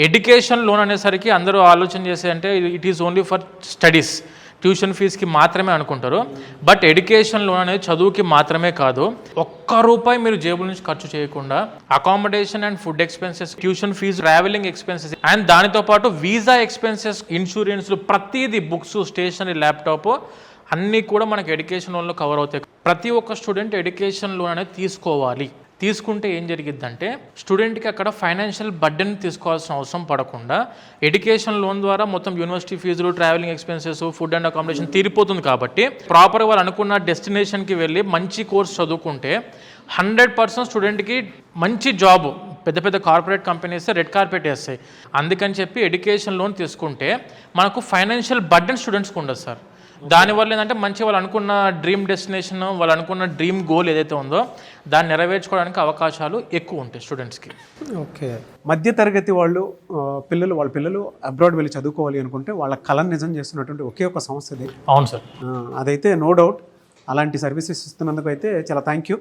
Education loan అనేసరికి అందరూ ఆలోచన చేసే అంటే it is only for studies, tuition ఫీజుకి మాత్రమే అనుకుంటారు. బట్ ఎడ్యుకేషన్ లోన్ అనేది చదువుకి మాత్రమే కాదు. ఒక్క రూపాయి మీరు జేబుల నుంచి ఖర్చు చేయకుండా accommodation and food expenses, tuition fee, travelling expenses and దానితో పాటు వీసా ఎక్స్పెన్సెస్, ఇన్సూరెన్స్లు, ప్రతిదీ, బుక్స్, స్టేషనరీ, ల్యాప్టాప్ అన్నీ కూడా మనకి ఎడ్యుకేషన్ లోన్లో కవర్ అవుతాయి. ప్రతి ఒక్క స్టూడెంట్ ఎడ్యుకేషన్ లోన్ అనేది తీసుకోవాలి. తీసుకుంటే ఏం జరిగిద్దంటే స్టూడెంట్కి అక్కడ ఫైనాన్షియల్ బర్డెన్ తీసుకోవాల్సిన అవసరం పడకుండా ఎడ్యుకేషన్ లోన్ ద్వారా మొత్తం యూనివర్సిటీ ఫీజులు, travelling expenses, food and accommodation తీరిపోతుంది. కాబట్టి ప్రాపర్గా వాళ్ళు అనుకున్న డెస్టినేషన్కి వెళ్ళి మంచి కోర్స్ చదువుకుంటే 100% స్టూడెంట్కి మంచి జాబ్, పెద్ద పెద్ద కార్పొరేట్ కంపెనీస్ రెడ్ కార్పెట్ వేస్తాయి. అందుకని చెప్పి ఎడ్యుకేషన్ లోన్ తీసుకుంటే మనకు ఫైనాన్షియల్ బర్డెన్ స్టూడెంట్స్కి ఉండదు సార్. దానివల్ల ఏంటంటే మంచి వాళ్ళు అనుకున్న డ్రీమ్ డెస్టినేషన్, వాళ్ళు అనుకున్న డ్రీమ్ గోల్ ఏదైతే ఉందో దాన్ని నెరవేర్చుకోవడానికి అవకాశాలు ఎక్కువ ఉంటాయి స్టూడెంట్స్కి. ఓకే, మధ్యతరగతి వాళ్ళు వాళ్ళ పిల్లలు అబ్రాడ్ వెళ్ళి చదువుకోవాలి అనుకుంటే వాళ్ళ కళను నిజం చేస్తున్నటువంటి ఒకే ఒక సంస్థ ఇది. అవును సార్, అదైతే నో డౌట్. అలాంటి సర్వీసెస్ ఇస్తున్నందుకు అయితే చాలా థ్యాంక్ యూ.